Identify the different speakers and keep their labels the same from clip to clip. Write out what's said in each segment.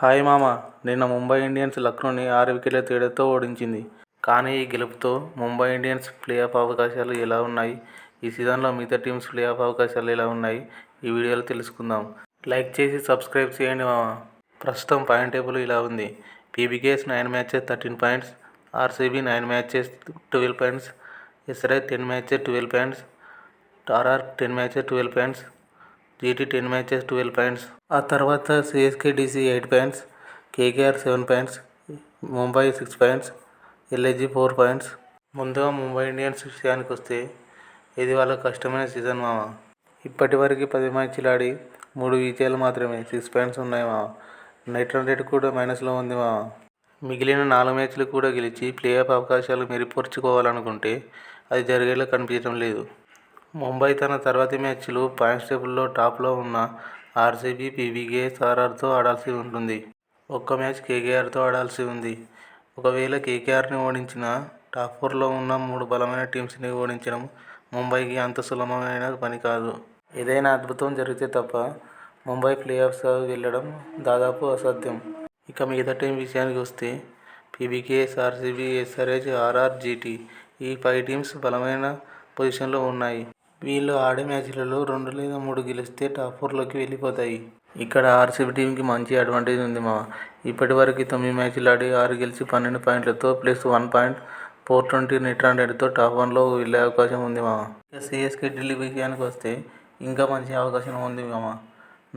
Speaker 1: Hi మామ! నిన్న Mumbai Indians లక్నోని 6 వికెట్ల తేడాతో ఓడించింది. కానీ ఈ గెలుపుతో ముంబై ఇండియన్స్ ప్లేఆఫ్ అవకాశాలు ఎలా ఉన్నాయి? ఈ సీజన్లో మిగతా టీమ్స్ ప్లేఆఫ్ అవకాశాలు ఎలా ఉన్నాయి? ఈ వీడియోలో తెలుసుకుందాం. లైక్ చేసి సబ్స్క్రైబ్ చేయండి మామ! ప్రస్తుతం పాయింట్ టేబుల్ ఇలా ఉంది. PBKS 9 matches 13 points, RCB 9 matches 12 points, SRH 10 matches 12 points, RR 10 matches 12 points, GT 10 matches 12 points. ఆ తర్వాత CSK DC 8 points, KKR 7 points, Mumbai 6 points, LIG 4 points. ముందుగా ముంబై ఇండియన్స్ విషయానికి వస్తే ఇది వాళ్ళ కష్టమైన సీజన్ మామ. ఇప్పటి వరకు 10 మ్యాచ్లు ఆడి 3 విజయాలు మాత్రమే, 6 పాయింట్స్ ఉన్నాయి మామ. నెట్ రన్ రేట్ కూడా మైనస్లో ఉంది మామ. మిగిలిన 4 మ్యాచ్లు కూడా గెలిచి ప్లేఆఫ్ అవకాశాలు మెరుగుపరుచుకోవాలనుకుంటే అది జరిగేలా కనిపించడం లేదు. ముంబై తన తర్వాతి మ్యాచ్లు పాయింట్స్ టేబుల్లో టాప్లో ఉన్న ఆర్సీబీ, పీబీకేఎస్, ఆర్ఆర్తో ఆడాల్సి ఉంటుంది. ఒక్క మ్యాచ్ కేకేఆర్తో ఆడాల్సి ఉంది. ఒకవేళ కేకేఆర్ని ఓడించినా టాప్ 4లో ఉన్న 3 బలమైన టీమ్స్ని ఓడించడం ముంబైకి అంత సులభమైన పని కాదు. ఏదైనా అద్భుతం జరిగితే తప్ప ముంబై ప్లేఆఫ్స్కి వెళ్లడం దాదాపు అసాధ్యం. ఇక మిగతా టీం విషయానికి వస్తే PBKS, RCB, SRH, RR, GT ఈ 5 టీమ్స్ బలమైన పొజిషన్లో ఉన్నాయి. వీళ్ళు ఆడే మ్యాచ్లలో 2 లేదా 3 గెలిస్తే టాప్ 4లోకి వెళ్ళిపోతాయి. ఇక్కడ ఆర్సీబీ టీంకి మంచి అడ్వాంటేజ్ ఉంది మామ. ఇప్పటి వరకు 9 మ్యాచ్లు ఆడి 6 గెలిచి 12 పాయింట్లతో ప్లస్ 1 పాయింట్ 420 నెట్ రన్ రేట్తో టాప్ 1లో వెళ్ళే అవకాశం ఉంది మామ. ఇక సీఎస్కే ఢిల్లీ విషయానికి వస్తే ఇంకా మంచి అవకాశం ఉంది మామ.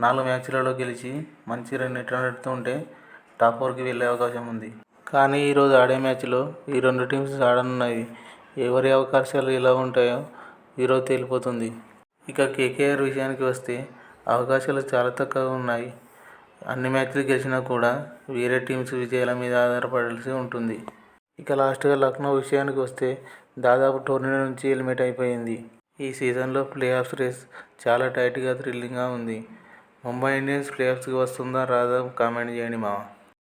Speaker 1: 4 మ్యాచ్లలో గెలిచి మంచి నెట్ రన్ రేట్తో ఉంటే టాప్ 4కి వెళ్ళే అవకాశం ఉంది. కానీ ఈరోజు ఆడే మ్యాచ్లో ఈ 2 టీమ్స్ ఆడనున్నాయి. ఎవరి అవకాశాలు ఎలా ఉంటాయో ఈరోజు తేలిపోతుంది. ఇక కేకేఆర్ విషయానికి వస్తే అవకాశాలు చాలా తక్కువగా ఉన్నాయి. అన్ని మ్యాచ్లు గెలిచినా కూడా వేరే టీమ్స్ విజయాల మీద ఆధారపడాల్సి ఉంటుంది. ఇక లాస్ట్గా లక్నో విషయానికి వస్తే దాదాపు టోర్నీ నుంచి ఎలిమినేట్ అయిపోయింది. ఈ సీజన్లో ప్లేఆఫ్స్ రేస్ చాలా టైట్గా, థ్రిల్లింగ్గా ఉంది. ముంబై ఇండియన్స్ ప్లేఆఫ్స్కి వస్తుందా రాదా కామెంట్ చేయండి మామ.